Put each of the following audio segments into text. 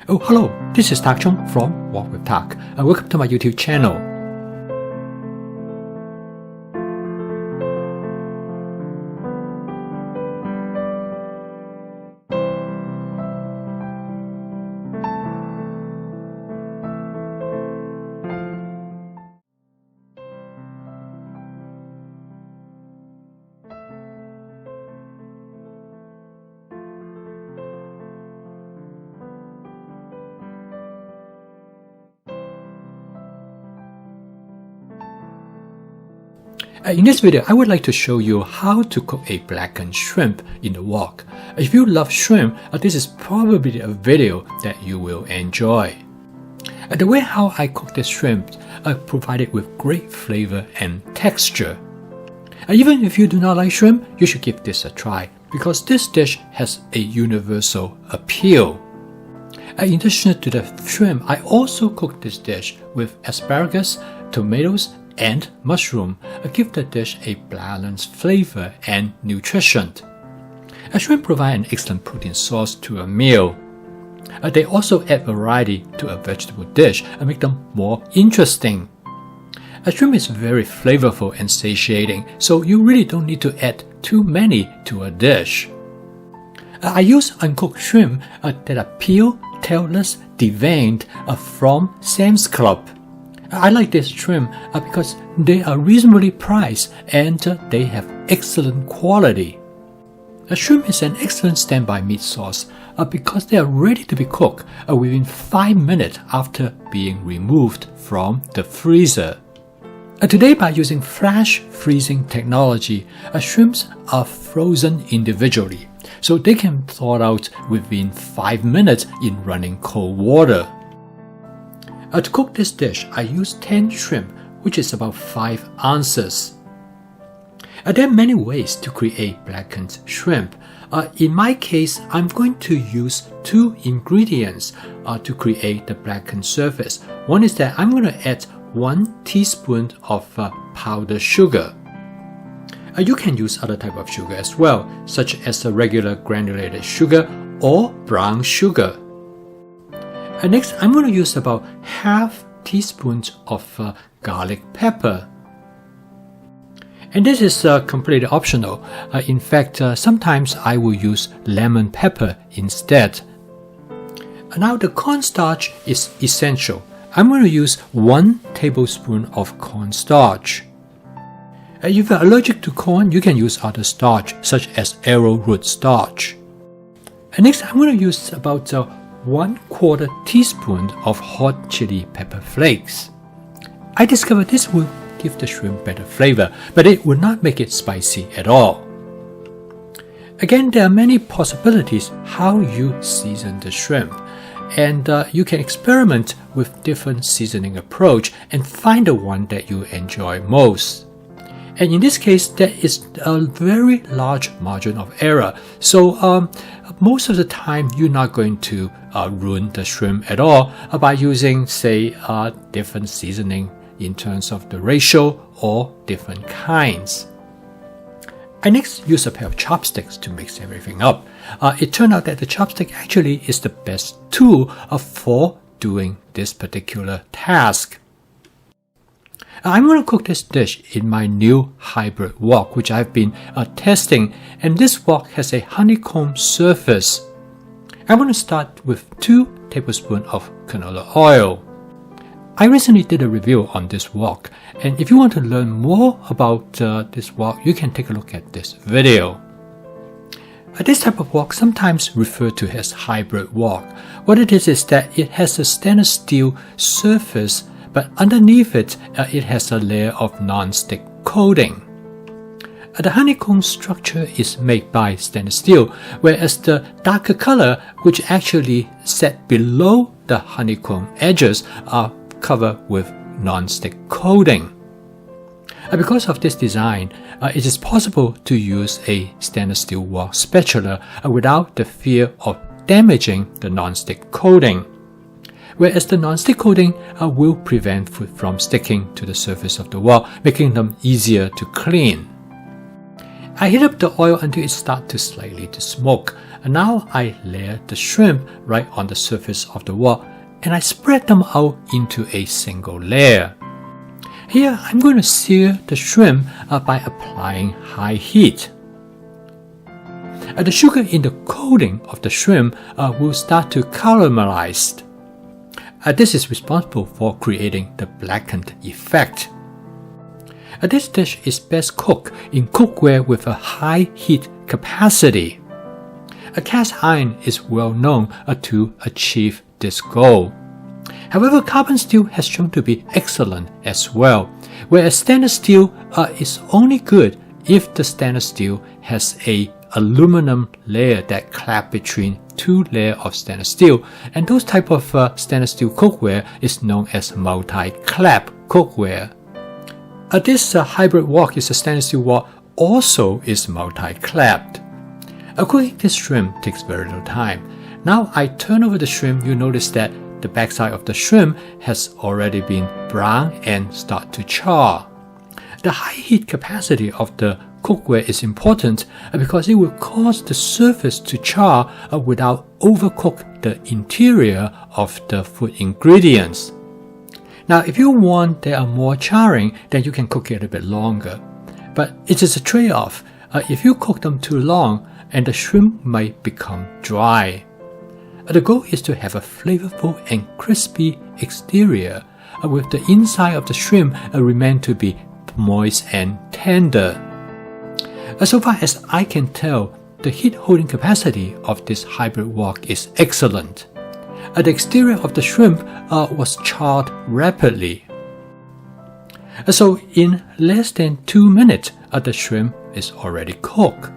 Oh, hello, this is Tak Chung from Walk with Tak. Welcome to my YouTube channel. In this video, I would like to show you how to cook a blackened shrimp in the wok. If you love shrimp, this is probably a video that you will enjoy. The way how I cook this shrimp provided with great flavor and texture. Even if you do not like shrimp, you should give this a try because this dish has a universal appeal. In addition to the shrimp, I also cook this dish with asparagus, tomatoes, and mushroom, give the dish a balanced flavor and nutrition. Shrimp provide an excellent protein source to a meal. They also add variety to a vegetable dish and make them more interesting. Shrimp is very flavorful and satiating, so you really don't need to add too many to a dish. I use uncooked shrimp that are peeled, tailless, deveined from Sam's Club. I like this shrimp because they are reasonably priced and they have excellent quality. Shrimp is an excellent standby meat source because they are ready to be cooked within 5 minutes after being removed from the freezer. Today, by using flash freezing technology, shrimps are frozen individually, so they can thaw out within 5 minutes in running cold water. To cook this dish, I use 10 shrimp, which is about 5 ounces. There are many ways to create blackened shrimp. In my case, I'm going to use 2 ingredients to create the blackened surface. One is that I'm going to add 1 teaspoon of powdered sugar. You can use other type of sugar as well, such as a regular granulated sugar or brown sugar. Next, I'm going to use about half teaspoon of garlic pepper. And this is completely optional. In fact, sometimes I will use lemon pepper instead. Now the cornstarch is essential. I'm going to use 1 tablespoon of cornstarch. If you're allergic to corn, you can use other starch, such as arrowroot starch. Next, I'm going to use about 1/4 teaspoon of hot chili pepper flakes. I discovered this will give the shrimp better flavor, but it will not make it spicy at all. Again, there are many possibilities how you season the shrimp, and you can experiment with different seasoning approach and find the one that you enjoy most. And in this case, there is a very large margin of error. So most of the time, you're not going to ruin the shrimp at all by using, say, different seasoning in terms of the ratio or different kinds. I next use a pair of chopsticks to mix everything up. It turned out that the chopstick actually is the best tool for doing this particular task. I'm going to cook this dish in my new hybrid wok, which I've been testing, and this wok has a honeycomb surface. I'm going to start with 2 tablespoons of canola oil. I recently did a review on this wok, and if you want to learn more about this wok, you can take a look at this video. This type of wok sometimes referred to as hybrid wok. What it is that it has a stainless steel surface, but underneath it, it has a layer of non-stick coating. The honeycomb structure is made by stainless steel, whereas the darker color, which actually set below the honeycomb edges, are covered with non-stick coating. Because of this design, it is possible to use a stainless steel wok spatula without the fear of damaging the non-stick coating. Whereas the non-stick coating will prevent food from sticking to the surface of the wok, making them easier to clean. I heat up the oil until it starts to slightly smoke. And now I layer the shrimp right on the surface of the wok, and I spread them out into a single layer. Here I'm going to sear the shrimp by applying high heat. The sugar in the coating of the shrimp will start to caramelize. This is responsible for creating the blackened effect. This dish is best cooked in cookware with a high heat capacity. A cast iron is well known to achieve this goal. However, carbon steel has shown to be excellent as well, whereas stainless steel is only good if the stainless steel has a aluminum layer that clap between two layers of stainless steel, and those type of stainless steel cookware is known as multi-clap cookware. This hybrid wok is a stainless steel wok, also is multi-clapped. Cooking this shrimp takes very little time. Now I turn over the shrimp, you notice that the backside of the shrimp has already been brown and start to char. The high heat capacity of the cookware is important because it will cause the surface to char without overcook the interior of the food ingredients. Now if you want there are more charring, then you can cook it a bit longer. But it is a trade-off. If you cook them too long, and the shrimp might become dry. The goal is to have a flavorful and crispy exterior with the inside of the shrimp remain to be moist and tender. So far as I can tell, the heat holding capacity of this hybrid wok is excellent. The exterior of the shrimp was charred rapidly. So in less than 2 minutes, the shrimp is already cooked.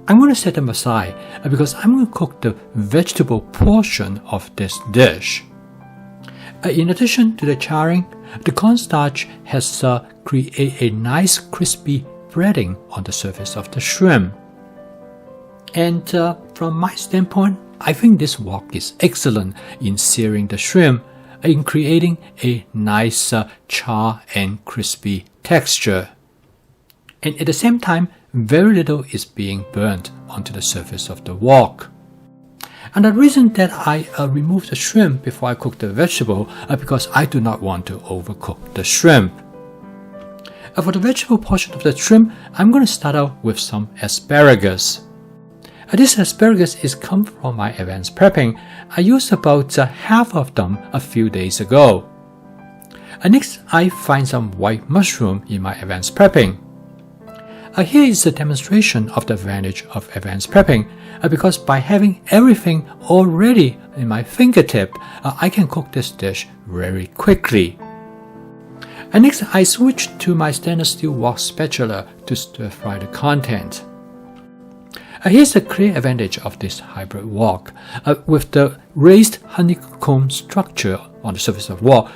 I'm going to set them aside because I'm going to cook the vegetable portion of this dish. In addition to the charring, the cornstarch has created a nice crispy breading on the surface of the shrimp. And from my standpoint, I think this wok is excellent in searing the shrimp, in creating a nice char and crispy texture. And at the same time, very little is being burnt onto the surface of the wok. And the reason that I remove the shrimp before I cook the vegetable because I do not want to overcook the shrimp. For the vegetable portion of the shrimp, I'm going to start out with some asparagus. This asparagus is come from my advanced prepping. I used about half of them a few days ago. Next, I find some white mushroom in my advanced prepping. Here is a demonstration of the advantage of advanced prepping because by having everything already in my fingertip, I can cook this dish very quickly. Next, I switch to my stainless steel wok spatula to stir fry the content. Here's the clear advantage of this hybrid wok. With the raised honeycomb structure on the surface of wok,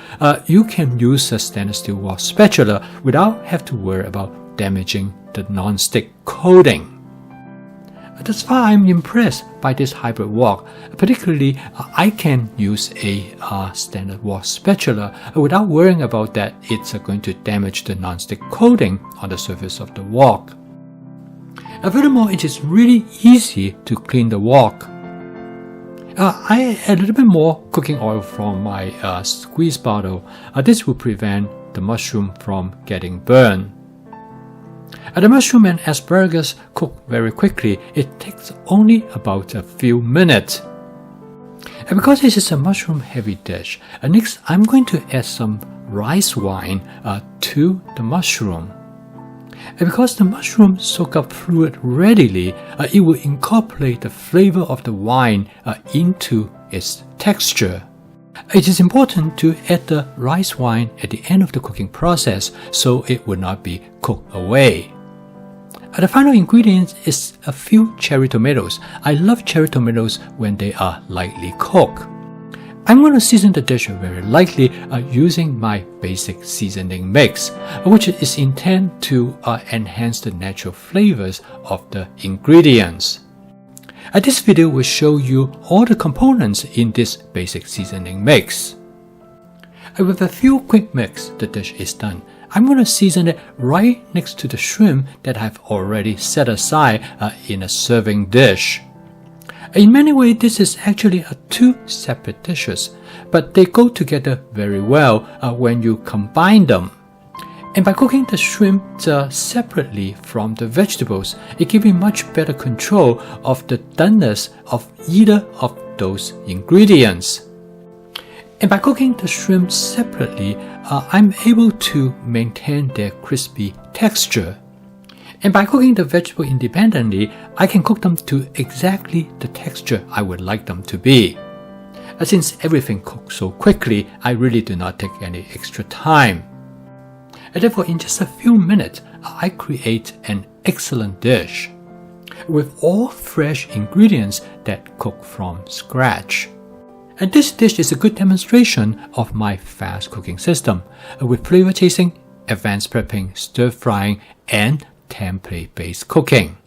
you can use a stainless steel wok spatula without having to worry about damaging the non-stick coating. Thus far, I'm impressed by this hybrid wok. Particularly, I can use a standard wok spatula without worrying about that it's going to damage the non-stick coating on the surface of the wok. Furthermore, it is really easy to clean the wok. I add a little bit more cooking oil from my squeeze bottle. This will prevent the mushroom from getting burned. The mushroom and asparagus cook very quickly. It takes only about a few minutes. And because this is a mushroom heavy dish, next I'm going to add some rice wine to the mushroom. And because the mushroom soak up fluid readily, it will incorporate the flavor of the wine into its texture. It is important to add the rice wine at the end of the cooking process so it will not be cooked away. The final ingredient is a few cherry tomatoes. I love cherry tomatoes when they are lightly cooked. I'm going to season the dish very lightly using my basic seasoning mix, which is intended to enhance the natural flavors of the ingredients. This video will show you all the components in this basic seasoning mix. With a few quick mix, the dish is done. I'm going to season it right next to the shrimp that I've already set aside in a serving dish. In many ways, this is actually two separate dishes, but they go together very well when you combine them. And by cooking the shrimp separately from the vegetables, it gives me much better control of the doneness of either of those ingredients. And by cooking the shrimp separately, I'm able to maintain their crispy texture. And by cooking the vegetable independently, I can cook them to exactly the texture I would like them to be. Since everything cooks so quickly, I really do not take any extra time. And therefore, in just a few minutes, I create an excellent dish with all fresh ingredients that cook from scratch. And this dish is a good demonstration of my fast cooking system with flavor tasting, advanced prepping, stir frying, and template-based cooking.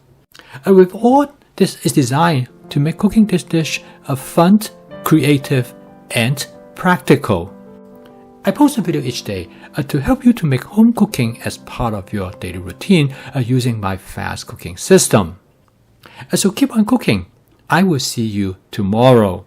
With all this is designed to make cooking this dish fun, creative, and practical. I post a video each day to help you to make home cooking as part of your daily routine using my fast cooking system. So keep on cooking. I will see you tomorrow.